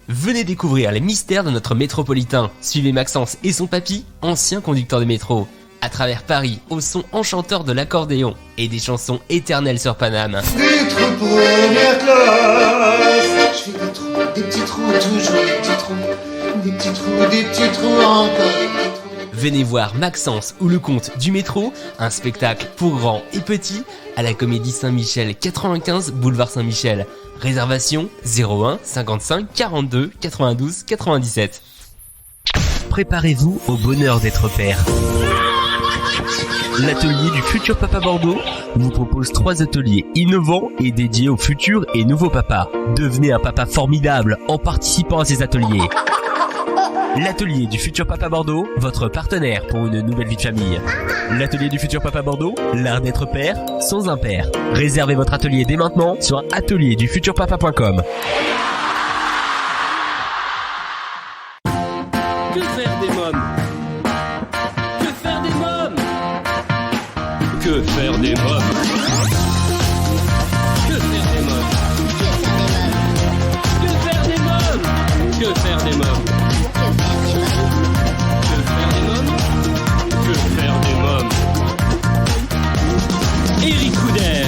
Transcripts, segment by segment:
Venez découvrir les mystères de notre métropolitain. Suivez Maxence et son papy, ancien conducteur de métro. À travers Paris, au son enchanteur de l'accordéon et des chansons éternelles sur Paname. Des trous première classe. Je fais des petits trous, toujours des petits trous. Des petits trous, encore des petits trous. Venez voir Maxence ou le conte du métro, un spectacle pour grands et petits à la Comédie Saint-Michel 95 boulevard Saint-Michel. Réservation 01 55 42 92 97. Préparez-vous au bonheur d'être père. L'atelier du futur papa Bordeaux vous propose 3 ateliers innovants et dédiés aux futurs et nouveaux papas. Devenez un papa formidable en participant à ces ateliers. L'atelier du futur papa Bordeaux, votre partenaire pour une nouvelle vie de famille. L'atelier du futur papa Bordeaux, l'art d'être père sans un père. Réservez votre atelier dès maintenant sur atelierdufuturpapa.com. Que faire des mômes? Que faire des mômes? Que faire des mômes? Que faire des mômes? Que faire des mômes? Que faire des mômes? Eric Couder.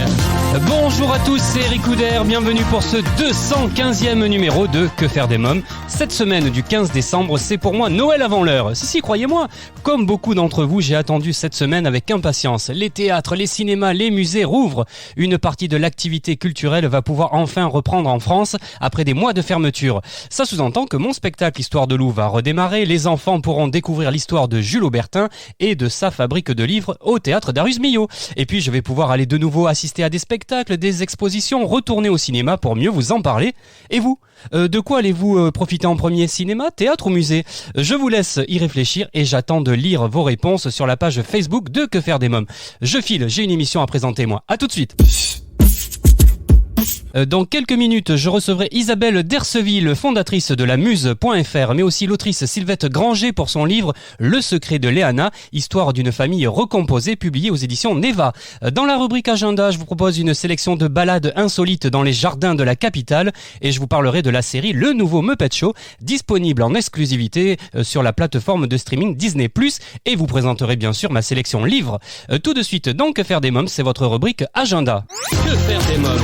Bonjour à tous, c'est Eric Couder, bienvenue pour ce 215e numéro de Que faire des mômes. Cette semaine du 15 décembre, c'est pour moi Noël avant l'heure. Si, croyez-moi, comme beaucoup d'entre vous, j'ai attendu cette semaine avec impatience. Les théâtres, les cinémas, les musées rouvrent. Une partie de l'activité culturelle va pouvoir enfin reprendre en France après des mois de fermeture. Ça sous-entend que mon spectacle Histoire de loup va redémarrer. Les enfants pourront découvrir l'histoire de Jules Aubertin et de sa fabrique de livres au théâtre Darius Milhaud. Et puis je vais pouvoir aller de nouveau assister à des spectacles, des expositions, retourner au cinéma pour mieux vous en parler. Et vous, de quoi allez-vous profiter en premier, cinéma, théâtre ou musée? Je vous laisse y réfléchir et j'attends de lire vos réponses sur la page Facebook de Que faire des mômes. Je file, j'ai une émission à présenter moi. À tout de suite. Dans quelques minutes, je recevrai Isabelle Derceville, fondatrice de la Muse.fr, mais aussi l'autrice Sylvette Granger pour son livre Le secret de Léana, histoire d'une famille recomposée, publié aux éditions Neva. Dans la rubrique agenda, je vous propose une sélection de balades insolites dans les jardins de la capitale et je vous parlerai de la série Le Nouveau Muppet Show, disponible en exclusivité sur la plateforme de streaming Disney+, et vous présenterai bien sûr ma sélection livre. Tout de suite, dans Que faire des mômes, c'est votre rubrique agenda. Que faire des mômes?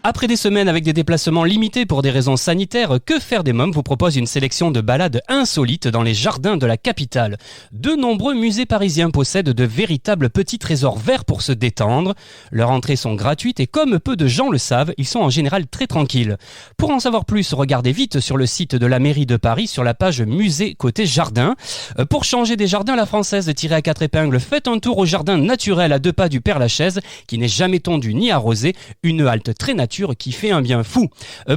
Après des semaines avec des déplacements limités pour des raisons sanitaires, Que faire des mômes vous propose une sélection de balades insolites dans les jardins de la capitale. De nombreux musées parisiens possèdent de véritables petits trésors verts pour se détendre. Leurs entrées sont gratuites et comme peu de gens le savent, ils sont en général très tranquilles. Pour en savoir plus, regardez vite sur le site de la mairie de Paris sur la page musée côté jardin. Pour changer des jardins à la française tirés à 4 épingles, faites un tour au jardin naturel à 2 pas du Père-Lachaise qui n'est jamais tondu ni arrosé, une halte très naturelle qui fait un bien fou.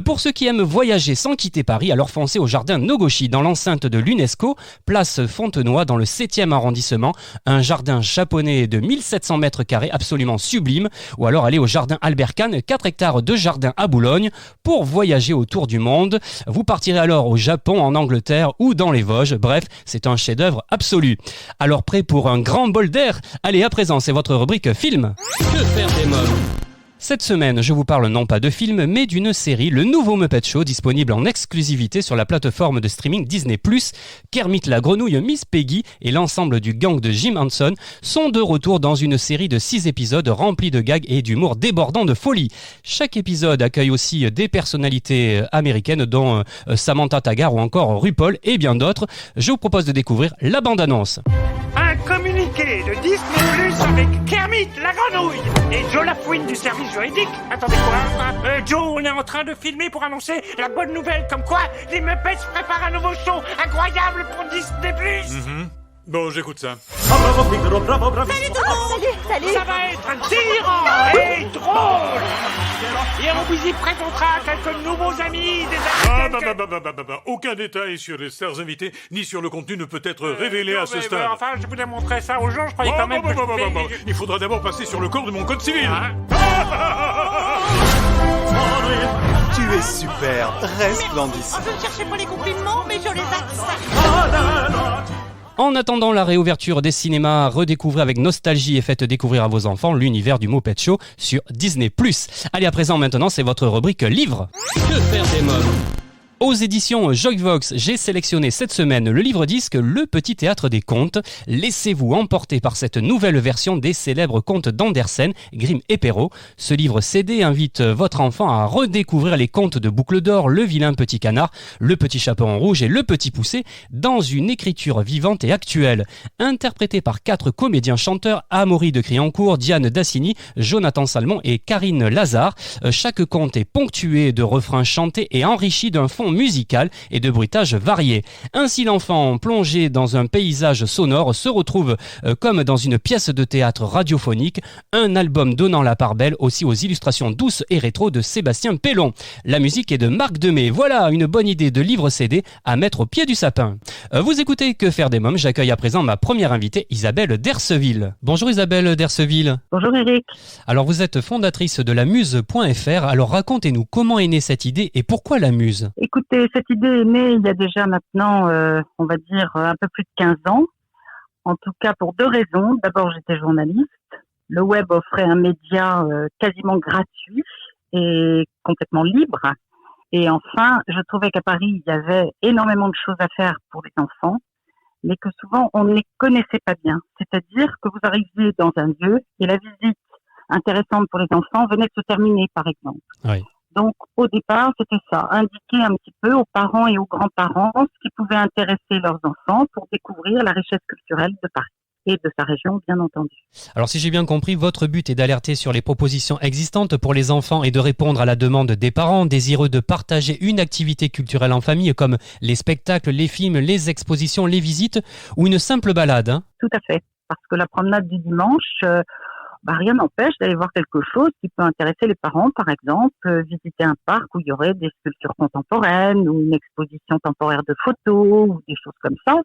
Pour ceux qui aiment voyager sans quitter Paris, alors foncez au jardin Nogoshi dans l'enceinte de l'UNESCO, place Fontenoy dans le 7e arrondissement, un jardin japonais de 1700 mètres carrés absolument sublime, ou alors allez au jardin Albert Kahn, 4 hectares de jardin à Boulogne, pour voyager autour du monde. Vous partirez alors au Japon, en Angleterre ou dans les Vosges, bref, c'est un chef-d'œuvre absolu. Alors prêt pour un grand bol d'air? Allez, à présent, c'est votre rubrique film. Que faire des mômes? Cette semaine, je vous parle non pas de film, mais d'une série, Le Nouveau Muppet Show, disponible en exclusivité sur la plateforme de streaming Disney+. Kermit la grenouille, Miss Peggy et l'ensemble du gang de Jim Henson sont de retour dans une série de 6 épisodes remplis de gags et d'humour débordant de folie. Chaque épisode accueille aussi des personnalités américaines dont Samantha Taggart ou encore RuPaul et bien d'autres. Je vous propose de découvrir la bande-annonce. Un communiqué de Disney Plus avec Kermit la grenouille et Joe Lafouine du service juridique. Attendez quoi? Joe, on est en train de filmer pour annoncer la bonne nouvelle comme quoi les Muppets préparent un nouveau show incroyable pour Disney Plus. Bon, j'écoute ça. Salut tout le monde. Salut. Ça va être délirant et drôle. Et on vous y présentera quelques nouveaux amis, des Aucun détail sur les stars invitées ni sur le contenu ne peut être révélé à ce stade. Enfin, je voulais montrer ça aux gens, je croyais quand même que Il faudra d'abord passer sur le corps de mon code civil. Tu es super, resplendissant. Je ne cherchais pas les compliments, mais je les accepte. En attendant la réouverture des cinémas, redécouvrez avec nostalgie et faites découvrir à vos enfants l'univers du Muppet Show sur Disney+. Allez, à présent, maintenant, c'est votre rubrique livre. Que faire des mômes? Aux éditions Joyvox, j'ai sélectionné cette semaine le livre-disque Le Petit Théâtre des Contes. Laissez-vous emporter par cette nouvelle version des célèbres contes d'Andersen, Grimm et Perrault. Ce livre CD invite votre enfant à redécouvrir les contes de Boucle d'Or, Le Vilain Petit Canard, Le Petit Chaperon Rouge et Le Petit Poucet dans une écriture vivante et actuelle. Interprété par 4 comédiens chanteurs, Amaury de Criancourt, Diane Dassini, Jonathan Salmon et Karine Lazare. Chaque conte est ponctué de refrains chantés et enrichi d'un fond musical et de bruitages variés. Ainsi, l'enfant plongé dans un paysage sonore se retrouve comme dans une pièce de théâtre radiophonique, un album donnant la part belle aussi aux illustrations douces et rétro de Sébastien Pellon. La musique est de Marc Demey. Voilà une bonne idée de livre CD à mettre au pied du sapin. Vous écoutez Que faire des mômes. J'accueille à présent ma première invitée, Isabelle Derceville. Bonjour Isabelle Derceville. Bonjour Eric. Alors vous êtes fondatrice de la Muse.fr. Alors racontez-nous comment est née cette idée et pourquoi la Muse ? Écoutez, cette idée est née il y a déjà maintenant, on va dire, un peu plus de 15 ans. En tout cas, pour 2 raisons. D'abord, j'étais journaliste. Le web offrait un média quasiment gratuit et complètement libre. Et enfin, je trouvais qu'à Paris, il y avait énormément de choses à faire pour les enfants, mais que souvent, on ne les connaissait pas bien. C'est-à-dire que vous arriviez dans un lieu et la visite intéressante pour les enfants venait de se terminer, par exemple. Oui. Donc, au départ, c'était ça, indiquer un petit peu aux parents et aux grands-parents ce qui pouvait intéresser leurs enfants pour découvrir la richesse culturelle de Paris et de sa région, bien entendu. Alors, si j'ai bien compris, votre but est d'alerter sur les propositions existantes pour les enfants et de répondre à la demande des parents désireux de partager une activité culturelle en famille comme les spectacles, les films, les expositions, les visites ou une simple balade. Hein ? Tout à fait, parce que la promenade du dimanche... rien n'empêche d'aller voir quelque chose qui peut intéresser les parents, par exemple, visiter un parc où il y aurait des sculptures contemporaines ou une exposition temporaire de photos ou des choses comme ça.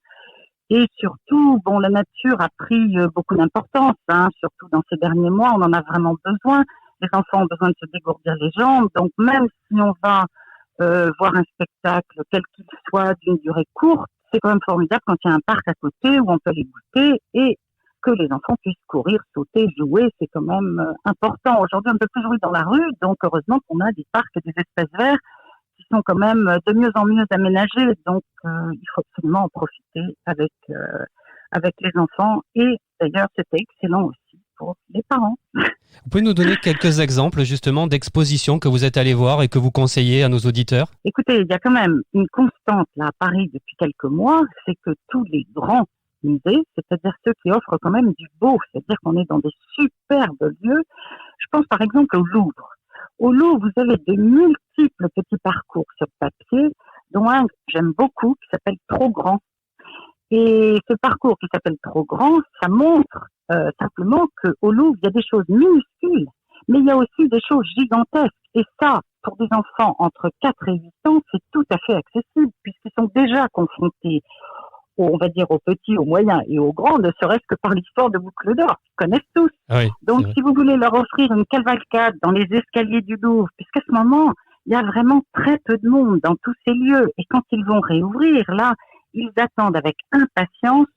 Et surtout, la nature a pris beaucoup d'importance, surtout dans ces derniers mois, on en a vraiment besoin. Les enfants ont besoin de se dégourdir les jambes, donc même si on va voir un spectacle, quel qu'il soit, d'une durée courte, c'est quand même formidable quand il y a un parc à côté où on peut les goûter et que les enfants puissent courir, sauter, jouer, c'est quand même important. Aujourd'hui, on ne peut plus jouer dans la rue, donc heureusement qu'on a des parcs et des espaces verts qui sont quand même de mieux en mieux aménagés. Donc, il faut absolument en profiter avec les enfants. Et d'ailleurs, c'était excellent aussi pour les parents. Vous pouvez nous donner quelques exemples justement d'expositions que vous êtes allés voir et que vous conseillez à nos auditeurs ? Écoutez, il y a quand même une constante là à Paris depuis quelques mois, c'est que tous les grands musées, c'est-à-dire ceux qui offrent quand même du beau, c'est-à-dire qu'on est dans des superbes lieux. Je pense par exemple au Louvre. Au Louvre, vous avez de multiples petits parcours sur papier, dont un que j'aime beaucoup, qui s'appelle Trop Grand. Et ce parcours qui s'appelle Trop Grand, ça montre simplement qu'au Louvre, il y a des choses minuscules, mais il y a aussi des choses gigantesques. Et ça, pour des enfants entre 4 et 8 ans, c'est tout à fait accessible, puisqu'ils sont déjà confrontés on va dire aux petits, aux moyens et aux grands, ne serait-ce que par l'histoire de Boucle d'Or, qu'ils connaissent tous. Oui, donc, si vous voulez leur offrir une cavalcade dans les escaliers du Louvre, puisqu'à ce moment, il y a vraiment très peu de monde dans tous ces lieux, et quand ils vont réouvrir, là, ils attendent avec impatience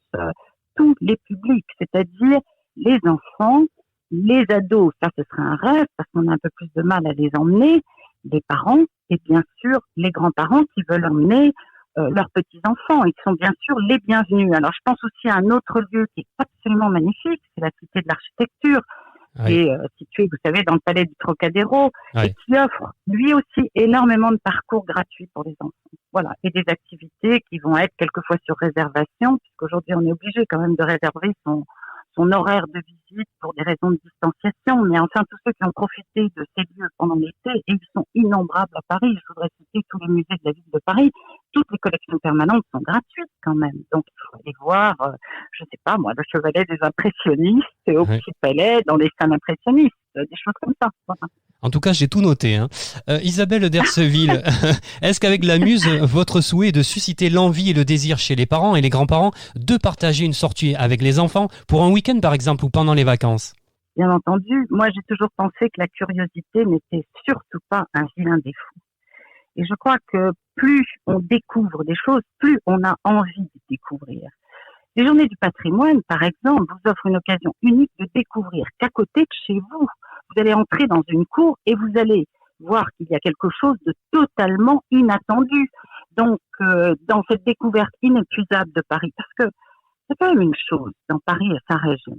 tous les publics, c'est-à-dire les enfants, les ados, ça ce serait un rêve, parce qu'on a un peu plus de mal à les emmener, les parents, et bien sûr, les grands-parents qui veulent emmener leurs petits-enfants, ils sont bien sûr les bienvenus. Alors, je pense aussi à un autre lieu qui est absolument magnifique, c'est la Cité de l'Architecture, qui est située, vous savez, dans le palais du Trocadéro, et qui offre, lui aussi, énormément de parcours gratuits pour les enfants. Voilà, et des activités qui vont être quelquefois sur réservation, puisqu'aujourd'hui, on est obligé quand même de réserver son horaire de visite pour des raisons de distanciation, mais enfin tous ceux qui ont profité de ces lieux pendant l'été, et ils sont innombrables à Paris, je voudrais citer tous les musées de la ville de Paris, toutes les collections permanentes sont gratuites quand même, donc il faut aller voir, je sais pas moi, le chevalet des impressionnistes au Petit Palais, dans les salles impressionnistes, des choses comme ça. Voilà. En tout cas, j'ai tout noté. Isabelle Derceville, est-ce qu'avec la Muse, votre souhait est de susciter l'envie et le désir chez les parents et les grands-parents de partager une sortie avec les enfants pour un week-end par exemple ou pendant les vacances ? Bien entendu, moi j'ai toujours pensé que la curiosité n'était surtout pas un vilain défaut. Et je crois que plus on découvre des choses, plus on a envie de découvrir. Les Journées du patrimoine, par exemple, vous offrent une occasion unique de découvrir qu'à côté de chez vous, vous allez entrer dans une cour et vous allez voir qu'il y a quelque chose de totalement inattendu. Donc, dans cette découverte inépuisable de Paris, parce que c'est quand même une chose dans Paris et sa région.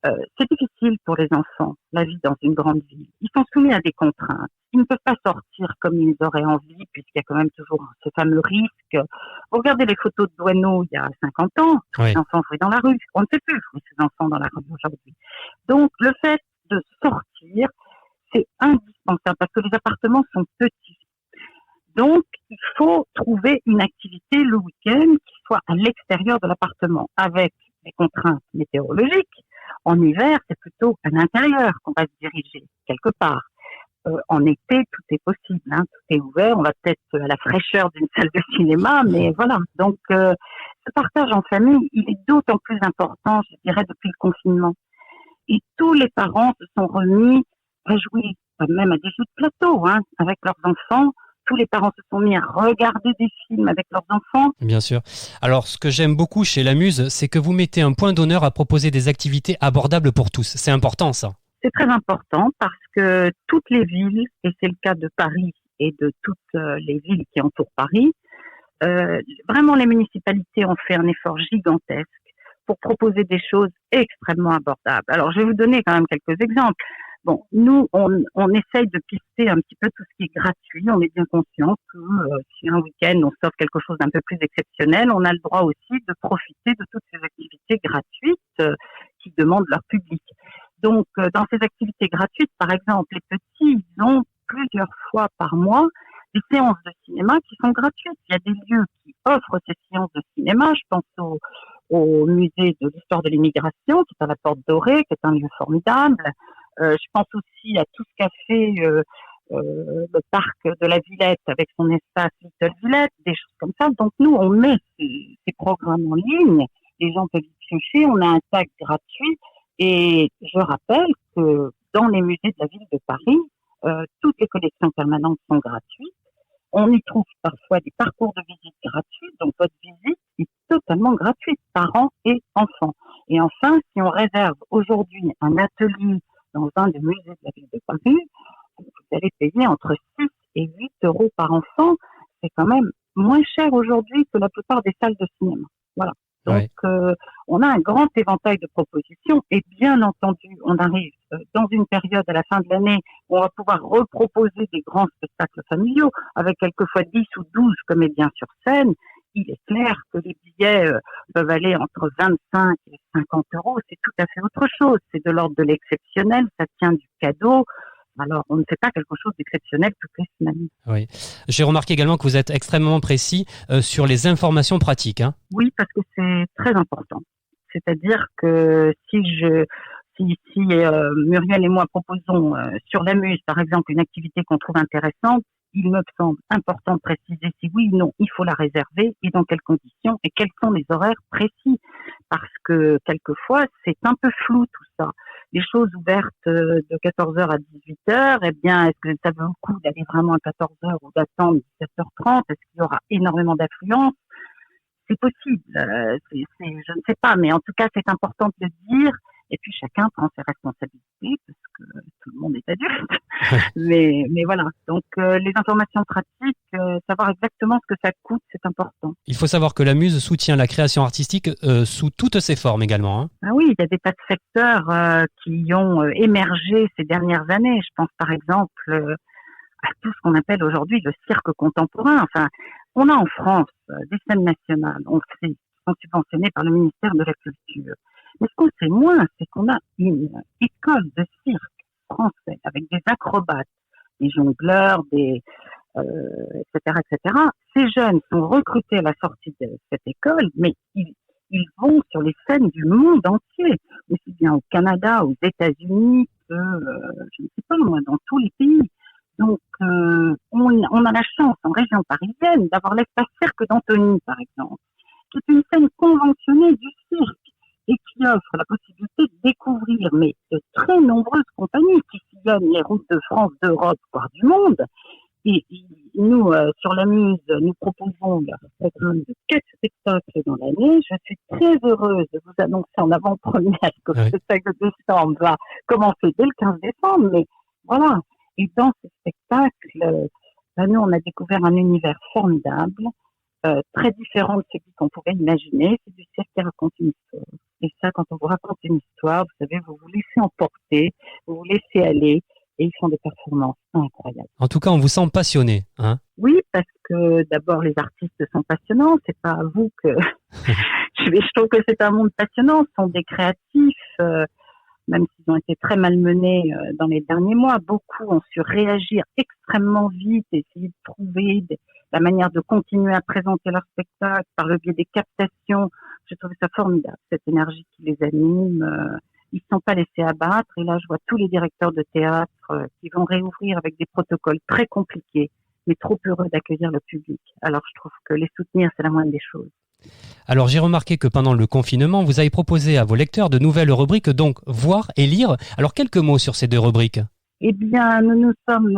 C'est difficile pour les enfants, la vie dans une grande ville. Ils sont soumis à des contraintes. Ils ne peuvent pas sortir comme ils auraient envie, puisqu'il y a quand même toujours ce fameux risque. Vous regardez les photos de Douaneau il y a 50 ans, tous les enfants jouaient dans la rue. On ne sait plus jouer ces enfants dans la rue aujourd'hui. Donc, le fait de sortir, c'est indispensable, parce que les appartements sont petits. Donc, il faut trouver une activité le week-end qui soit à l'extérieur de l'appartement, avec des contraintes météorologiques. En hiver, c'est plutôt à l'intérieur qu'on va se diriger, quelque part. En été, tout est possible, hein, tout est ouvert. On va peut-être à la fraîcheur d'une salle de cinéma, mais voilà. Donc, ce partage en famille, il est d'autant plus important, je dirais, depuis le confinement. Et tous les parents se sont remis à jouer, même à des jeux de plateau, hein, avec leurs enfants. Tous les parents se sont mis à regarder des films avec leurs enfants. Bien sûr. Alors, ce que j'aime beaucoup chez La Muse, c'est que vous mettez un point d'honneur à proposer des activités abordables pour tous. C'est important, ça. C'est très important parce que toutes les villes, et c'est le cas de Paris et de toutes les villes qui entourent Paris, vraiment les municipalités ont fait un effort gigantesque pour proposer des choses extrêmement abordables. Alors, je vais vous donner quand même quelques exemples. Bon, nous, on essaye de pister un petit peu tout ce qui est gratuit. On est bien conscient que si un week-end on s'offre quelque chose d'un peu plus exceptionnel, on a le droit aussi de profiter de toutes ces activités gratuites qui demandent leur public. Donc, dans ces activités gratuites, par exemple, les petits, ils ont plusieurs fois par mois des séances de cinéma qui sont gratuites. Il y a des lieux qui offrent ces séances de cinéma. Je pense au musée de l'histoire de l'immigration, qui est à la Porte Dorée, qui est un lieu formidable. Je pense aussi à tout ce qu'a fait le parc de la Villette avec son espace Little Villette, des choses comme ça. Donc nous, on met ces programmes en ligne, les gens peuvent y piocher, on a un tag gratuit. Et je rappelle que dans les musées de la ville de Paris, toutes les collections permanentes sont gratuites. On y trouve parfois des parcours de visite gratuits, donc votre visite est totalement gratuite, parents et enfants. Et enfin, si on réserve aujourd'hui un atelier dans un des musées de la ville de Paris, vous allez payer entre 6 et 8 euros par enfant. C'est quand même moins cher aujourd'hui que la plupart des salles de cinéma. Voilà. Donc, on a un grand éventail de propositions et bien entendu, on arrive dans une période à la fin de l'année où on va pouvoir reproposer des grands spectacles familiaux avec quelquefois 10 ou 12 comédiens sur scène. Il est clair que les billets peuvent aller entre 25 et 50 euros. C'est tout à fait autre chose. C'est de l'ordre de l'exceptionnel. Ça tient du cadeau. Alors, on ne fait pas quelque chose d'exceptionnel toutes les semaines. Oui. J'ai remarqué également que vous êtes extrêmement précis sur les informations pratiques. Hein. Oui, parce que c'est très important. C'est-à-dire que si Muriel et moi proposons sur la Muse, par exemple, une activité qu'on trouve intéressante, il me semble important de préciser si oui ou non il faut la réserver et dans quelles conditions et quels sont les horaires précis. Parce que quelquefois, c'est un peu flou tout ça. Les choses ouvertes de 14h à 18h, eh bien, est-ce que ça vaut le coup d'aller vraiment à 14h ou d'attendre 17h30? Est-ce qu'il y aura énormément d'affluence? C'est possible, je ne sais pas, mais en tout cas, c'est important de le dire. Et puis, chacun prend ses responsabilités parce que tout le monde est adulte. mais voilà. Donc, les informations pratiques, savoir exactement ce que ça coûte, c'est important. Il faut savoir que la Muse soutient la création artistique sous toutes ses formes également. Hein. Ah oui, il y a des tas de secteurs qui ont émergé ces dernières années. Je pense par exemple à tout ce qu'on appelle aujourd'hui le cirque contemporain. Enfin, on a en France des scènes nationales, on sait, qui sont subventionnées par le ministère de la Culture. Mais ce qu'on sait moins, c'est qu'on a une école de cirque français avec des acrobates, des jongleurs, etc., etc. Ces jeunes sont recrutés à la sortie de cette école, mais ils vont sur les scènes du monde entier, aussi bien au Canada, aux États-Unis que, je ne sais pas moi, dans tous les pays. Donc, on a la chance en région parisienne d'avoir l'espace cirque d'Antony, par exemple, qui est une scène conventionnée du cirque et qui offre la possibilité de découvrir mais de très nombreuses compagnies qui sillonnent les routes de France, d'Europe, voire du monde. Et nous, sur la Muse, nous proposons un programme de 4 spectacles dans l'année. Je suis très heureuse de vous annoncer en avant-première que le spectacle de décembre va commencer dès le 15 décembre. Mais voilà. Et dans ces spectacles, spectacle, nous, on a découvert un univers formidable, très différent de celui qu'on pouvait imaginer. C'est du cirque qui raconte une histoire. Et ça, quand on vous raconte une histoire, vous savez, vous vous laissez emporter, vous vous laissez aller, et ils font des performances incroyables. En tout cas, on vous sent passionné, hein? Oui, parce que d'abord, les artistes sont passionnants. C'est pas à vous que... je trouve que c'est un monde passionnant. Ce sont des créatifs, même s'ils ont été très malmenés dans les derniers mois. Beaucoup ont su réagir extrêmement vite, essayer de trouver la manière de continuer à présenter leur spectacle par le biais des captations. Je trouve ça formidable, cette énergie qui les anime. Ils ne sont pas laissés abattre. Et là, je vois tous les directeurs de théâtre qui vont réouvrir avec des protocoles très compliqués, mais trop heureux d'accueillir le public. Alors, je trouve que les soutenir, c'est la moindre des choses. Alors, j'ai remarqué que pendant le confinement, vous avez proposé à vos lecteurs de nouvelles rubriques, donc voir et lire. Alors, quelques mots sur ces deux rubriques. Eh bien, nous nous sommes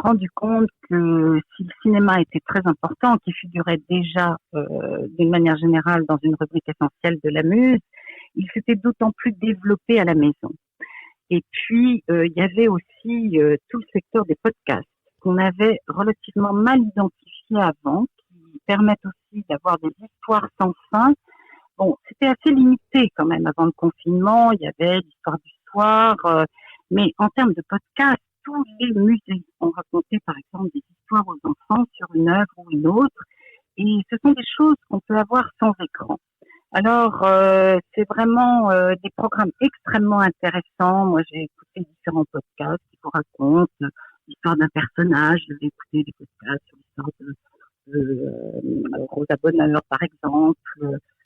rendus compte que si le cinéma était très important, qui figurait déjà d'une manière générale dans une rubrique essentielle de la Muse, il s'était d'autant plus développé à la maison. Et puis, il y avait aussi tout le secteur des podcasts qu'on avait relativement mal identifié avant, qui permettent aussi d'avoir des histoires sans fin. Bon, c'était assez limité quand même avant le confinement. Il y avait l'histoire du soir, mais en termes de podcasts, tous les musées ont raconté par exemple des histoires aux enfants sur une œuvre ou une autre, et ce sont des choses qu'on peut avoir sans écran. Alors, c'est vraiment des programmes extrêmement intéressants. Moi, j'ai écouté différents podcasts qui vous racontent l'histoire d'un personnage. J'ai écouté des podcasts sur l'histoire de Rosa Bonheur, par exemple.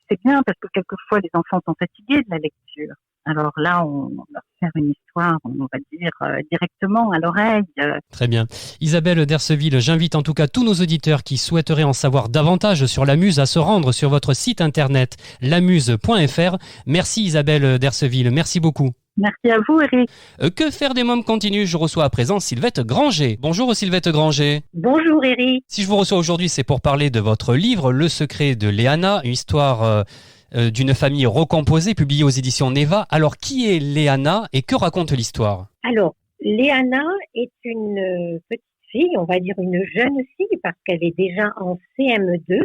C'est bien parce que quelquefois, les enfants sont fatigués de la lecture. Alors là, on va faire une histoire, on va dire, directement à l'oreille. Très bien. Isabelle Derceville, j'invite en tout cas tous nos auditeurs qui souhaiteraient en savoir davantage sur la Muse à se rendre sur votre site internet lamuse.fr. Merci Isabelle Derceville, merci beaucoup. Merci à vous, Eric. Que faire des mômes continue, je reçois à présent Sylvette Granger. Bonjour Sylvette Granger. Bonjour Eric. Si je vous reçois aujourd'hui, c'est pour parler de votre livre Le secret de Léana, une histoire d'une famille recomposée, publiée aux éditions Neva. Alors, qui est Léana et que raconte l'histoire? Alors, Léana est une petite fille, on va dire une jeune fille, parce qu'elle est déjà en CM2.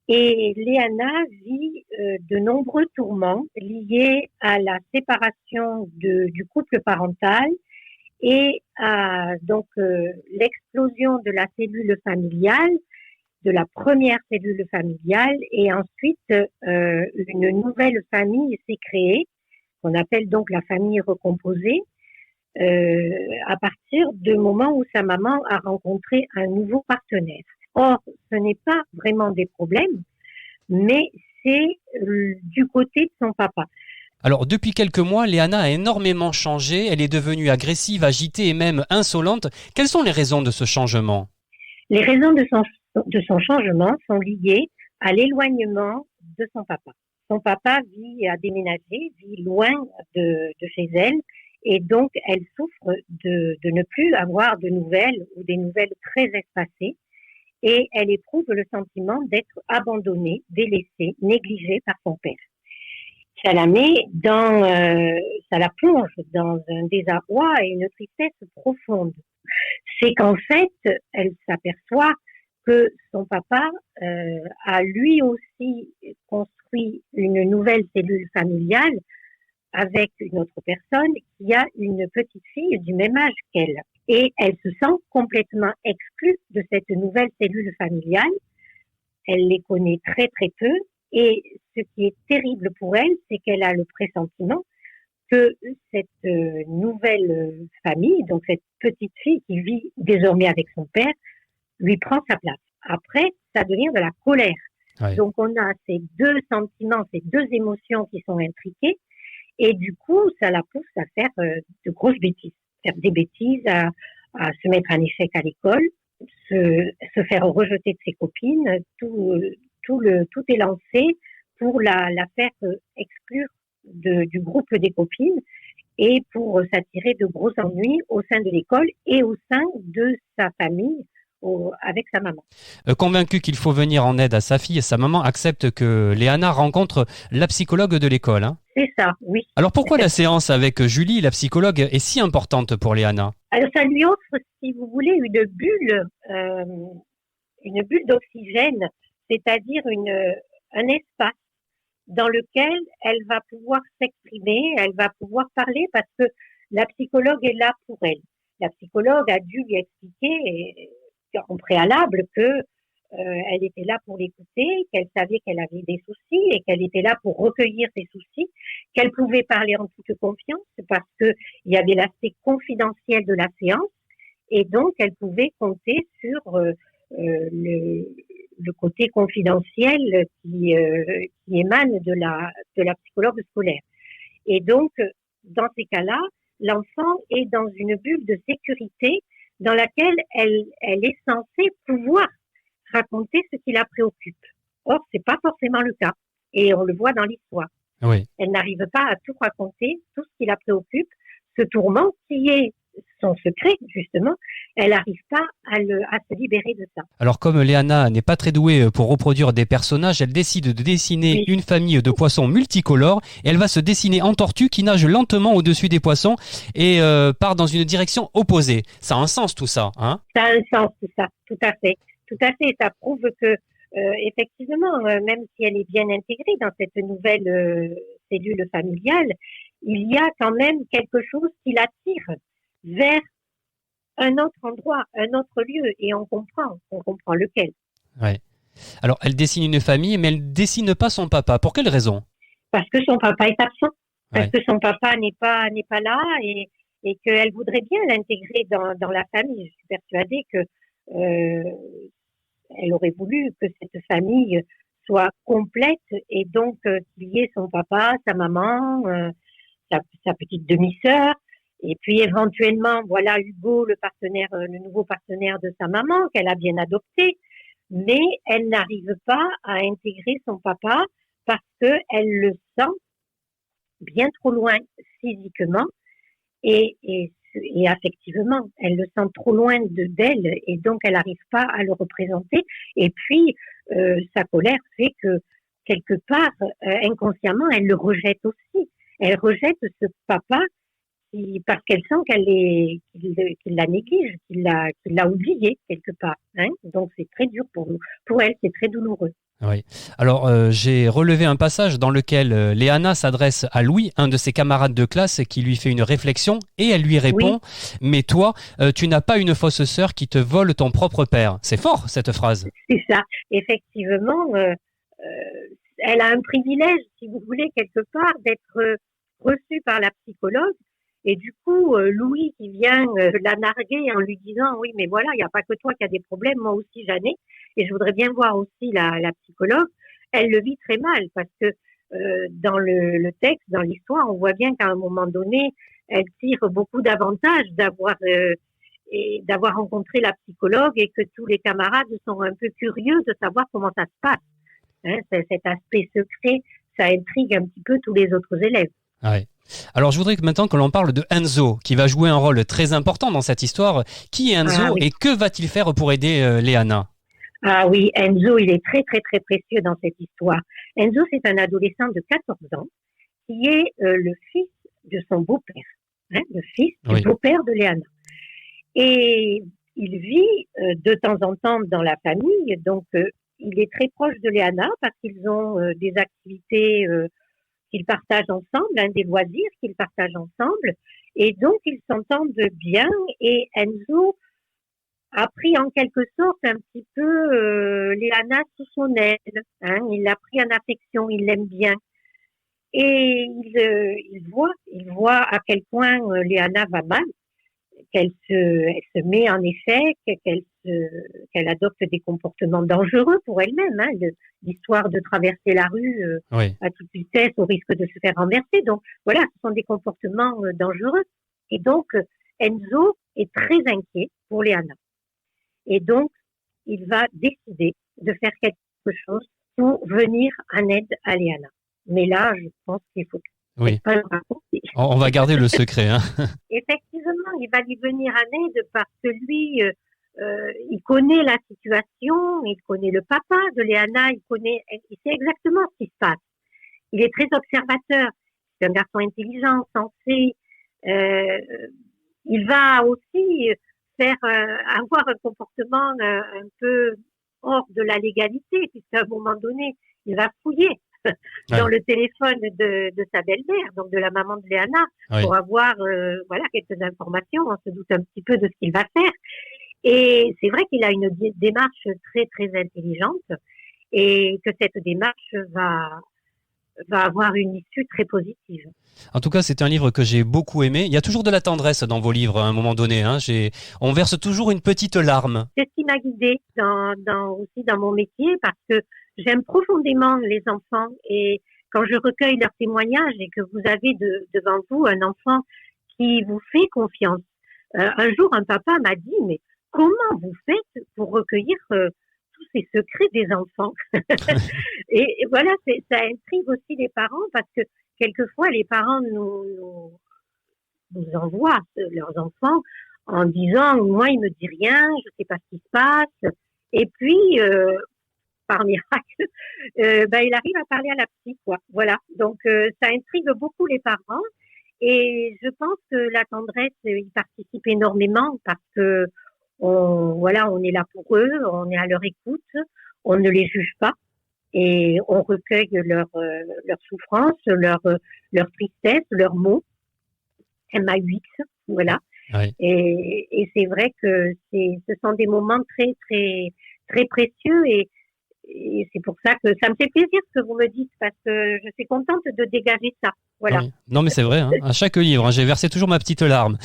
Et Léana vit de nombreux tourments liés à la séparation du couple parental et à donc l'explosion de la cellule familiale, de la première cellule familiale, et ensuite une nouvelle famille s'est créée, qu'on appelle donc la famille recomposée, à partir du moment où sa maman a rencontré un nouveau partenaire. Or, ce n'est pas vraiment des problèmes, mais c'est du côté de son papa. Alors, depuis quelques mois, Léana a énormément changé. Elle est devenue agressive, agitée et même insolente. Quelles sont les raisons de ce changement? Les raisons de son changement sont liées à l'éloignement de son papa. Son papa a déménagé, vit loin de chez elle, et donc elle souffre de ne plus avoir de nouvelles ou des nouvelles très espacées. Et elle éprouve le sentiment d'être abandonnée, délaissée, négligée par son père. Ça la plonge dans un désarroi et une tristesse profonde. C'est qu'en fait, elle s'aperçoit que son papa a lui aussi construit une nouvelle cellule familiale avec une autre personne qui a une petite fille du même âge qu'elle. Et elle se sent complètement exclue de cette nouvelle cellule familiale. Elle les connaît très très peu. Et ce qui est terrible pour elle, c'est qu'elle a le pressentiment que cette nouvelle famille, donc cette petite fille qui vit désormais avec son père, lui prend sa place. Après, ça devient de la colère. Ouais. Donc on a ces deux sentiments, ces deux émotions qui sont intriquées. Et du coup, ça la pousse à faire de grosses bêtises. Faire des bêtises, à se mettre en échec à l'école, se faire rejeter de ses copines, tout est lancé pour la faire exclure du groupe des copines et pour s'attirer de gros ennuis au sein de l'école et au sein de sa famille avec sa maman. Convaincu qu'il faut venir en aide à sa fille, sa maman accepte que Léana rencontre la psychologue de l'école. Hein. C'est ça, oui. Alors pourquoi la séance avec Julie, la psychologue, est si importante pour Léana? Alors ça lui offre, si vous voulez, une bulle d'oxygène, c'est-à-dire un espace dans lequel elle va pouvoir s'exprimer, elle va pouvoir parler parce que la psychologue est là pour elle. La psychologue a dû lui expliquer en préalable que elle était là pour l'écouter, qu'elle savait qu'elle avait des soucis et qu'elle était là pour recueillir ses soucis, qu'elle pouvait parler en toute confiance parce que il y avait l'aspect confidentiel de la séance et donc elle pouvait compter sur le côté confidentiel qui émane de la psychologue scolaire. Et donc, dans ces cas-là, l'enfant est dans une bulle de sécurité dans laquelle elle est censée pouvoir raconter ce qui la préoccupe. Or, c'est pas forcément le cas. Et on le voit dans l'histoire. Oui. Elle n'arrive pas à tout raconter, tout ce qui la préoccupe, ce tourment qui est son secret, justement, elle n'arrive pas à se libérer de ça. Alors comme Léana n'est pas très douée pour reproduire des personnages, elle décide de dessiner une famille de poissons multicolores et elle va se dessiner en tortue qui nage lentement au-dessus des poissons et part dans une direction opposée. Ça a un sens tout ça, hein? Ça a un sens tout ça, tout à fait. Tout à fait, ça prouve que effectivement, même si elle est bien intégrée dans cette nouvelle cellule familiale, il y a quand même quelque chose qui l'attire vers un autre endroit, un autre lieu, et on comprend lequel. Ouais. Alors, elle dessine une famille, mais elle dessine pas son papa. Pour quelle raison? Parce que son papa est absent, parce Ouais. que son papa n'est pas là, et qu'elle voudrait bien l'intégrer dans la famille. Je suis persuadée que elle aurait voulu que cette famille soit complète, et donc qu'il y ait son papa, sa maman, sa petite demi-sœur. Et puis éventuellement, voilà Hugo, le nouveau partenaire de sa maman, qu'elle a bien adopté, mais elle n'arrive pas à intégrer son papa parce que elle le sent bien trop loin physiquement et affectivement. Elle le sent trop loin d'elle et donc elle n'arrive pas à le représenter. Et puis sa colère fait que quelque part, inconsciemment, elle le rejette aussi. Elle rejette ce papa parce qu'elle sent qu'il la néglige, qu'il l'a oublié quelque part. Hein. Donc c'est très dur pour elle, c'est très douloureux. Oui. Alors, j'ai relevé un passage dans lequel Léana s'adresse à Louis, un de ses camarades de classe, qui lui fait une réflexion et elle lui répond « Mais toi, tu n'as pas une fausse sœur qui te vole ton propre père. » C'est fort, cette phrase. C'est ça. Effectivement, elle a un privilège, si vous voulez, quelque part, d'être reçue par la psychologue. Et du coup, Louis qui vient la narguer en lui disant « Oui, mais voilà, il n'y a pas que toi qui as des problèmes, moi aussi j'en ai. Et je voudrais bien voir aussi la psychologue. » Elle le vit très mal parce que dans le texte, dans l'histoire, on voit bien qu'à un moment donné, elle tire beaucoup d'avantages d'avoir rencontré la psychologue et que tous les camarades sont un peu curieux de savoir comment ça se passe. Hein, cet aspect secret, ça intrigue un petit peu tous les autres élèves. Ouais. Alors, je voudrais maintenant que l'on parle de Enzo, qui va jouer un rôle très important dans cette histoire. Qui est Enzo et que va-t-il faire pour aider Léana? Ah oui, Enzo, il est très, très, très précieux dans cette histoire. Enzo, c'est un adolescent de 14 ans qui est le fils de son beau-père, hein, le fils du beau-père de Léana. Et il vit de temps en temps dans la famille, donc il est très proche de Léana parce qu'ils ont des activités qu'ils partagent ensemble, hein, des loisirs qu'ils partagent ensemble, et donc ils s'entendent bien, et Enzo a pris en quelque sorte un petit peu Léana sous son aile, hein, il l'a pris en affection, il l'aime bien, et il voit à quel point Léana va mal, elle se met en échec, qu'elle adopte des comportements dangereux pour elle-même, hein, l'histoire de traverser la rue à toute vitesse au risque de se faire renverser. Donc voilà, ce sont des comportements dangereux. Et donc Enzo est très inquiet pour Léana. Et donc il va décider de faire quelque chose pour venir en aide à Léana. Mais là, je pense qu'il faut pas le raconter. On va garder le secret. Hein. Effectivement, il va lui venir en aide parce que lui, il connaît la situation, il connaît le papa de Léana, il sait exactement ce qui se passe. Il est très observateur, c'est un garçon intelligent, sensé. Il va aussi avoir un comportement un peu hors de la légalité, puisqu'à un moment donné, il va fouiller dans le téléphone de sa belle-mère, donc de la maman de Léana, pour avoir quelques informations. On se doute un petit peu de ce qu'il va faire. Et c'est vrai qu'il a une démarche très, très intelligente et que cette démarche va avoir une issue très positive. En tout cas, c'est un livre que j'ai beaucoup aimé. Il y a toujours de la tendresse dans vos livres à un moment donné. On verse toujours une petite larme. C'est ce qui m'a guidée aussi dans mon métier, parce que j'aime profondément les enfants, et quand je recueille leurs témoignages et que vous avez devant vous un enfant qui vous fait confiance. Un jour, un papa m'a dit, mais comment vous faites pour recueillir tous ces secrets des enfants? Et voilà, ça intrigue aussi les parents, parce que quelquefois les parents nous envoient leurs enfants en disant, moi il me dit rien, je sais pas ce qui se passe, et puis par miracle, il arrive à parler à la psy, quoi. Voilà, donc ça intrigue beaucoup les parents, et je pense que la tendresse y participe énormément, parce que on est là pour eux, on est à leur écoute, on ne les juge pas et on recueille leur souffrance, leur tristesse, leurs mots, MAUX, voilà. Oui. Et c'est vrai que ce sont des moments très très très précieux, et c'est pour ça que ça me fait plaisir ce que vous me dites, parce que je suis contente de dégager ça. Voilà. Oui. Non, mais c'est vrai, à chaque livre, j'ai versé toujours ma petite larme.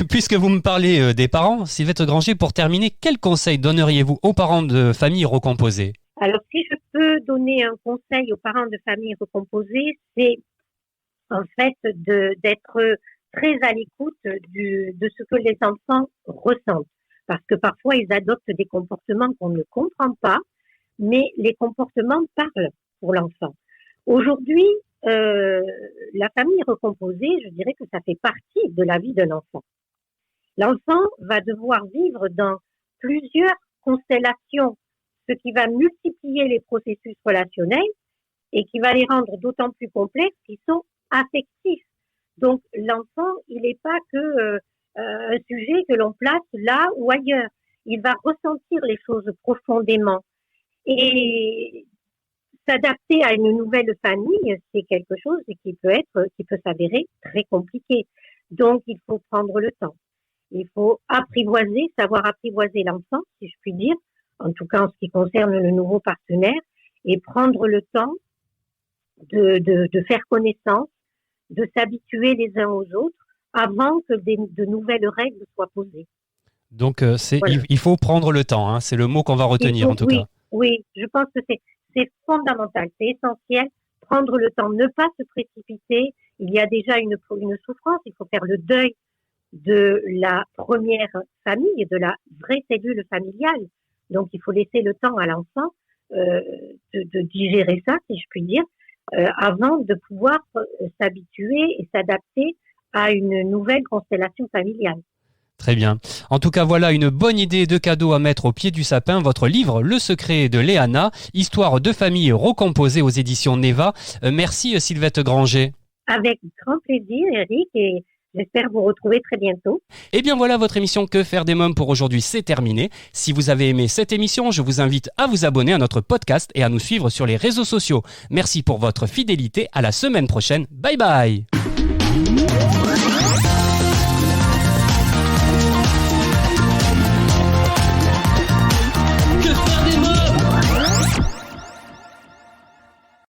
Puisque vous me parlez des parents, Sylvette Granger, pour terminer, quel conseil donneriez-vous aux parents de familles recomposées? Alors, si je peux donner un conseil aux parents de familles recomposées, c'est en fait d'être très à l'écoute de ce que les enfants ressentent. Parce que parfois, ils adoptent des comportements qu'on ne comprend pas, mais les comportements parlent pour l'enfant. Aujourd'hui, la famille recomposée, je dirais que ça fait partie de la vie d'un enfant. L'enfant va devoir vivre dans plusieurs constellations, ce qui va multiplier les processus relationnels et qui va les rendre d'autant plus complexes qu'ils sont affectifs. Donc, l'enfant, il n'est pas que un sujet que l'on place là ou ailleurs. Il va ressentir les choses profondément. Et s'adapter à une nouvelle famille, c'est quelque chose qui peut s'avérer très compliqué. Donc, il faut prendre le temps. Il faut savoir apprivoiser l'enfant, si je puis dire, en tout cas en ce qui concerne le nouveau partenaire, et prendre le temps de faire connaissance, de s'habituer les uns aux autres avant que de nouvelles règles soient posées. Donc, il faut prendre le temps, c'est le mot qu'on va retenir en tout cas. Oui, je pense que c'est fondamental, c'est essentiel, prendre le temps, ne pas se précipiter. Il y a déjà une souffrance, il faut faire le deuil de la première famille, de la vraie cellule familiale. Donc, il faut laisser le temps à l'enfant de digérer ça, si je puis dire, avant de pouvoir s'habituer et s'adapter à une nouvelle constellation familiale. Très bien. En tout cas, voilà une bonne idée de cadeau à mettre au pied du sapin. Votre livre, Le secret de Léana, histoire de famille recomposée aux éditions Neva. Merci Sylvette Granger. Avec grand plaisir, Eric, et j'espère vous retrouver très bientôt. Et bien voilà, votre émission Que faire des mômes pour aujourd'hui, c'est terminé. Si vous avez aimé cette émission, je vous invite à vous abonner à notre podcast et à nous suivre sur les réseaux sociaux. Merci pour votre fidélité. À la semaine prochaine. Bye bye.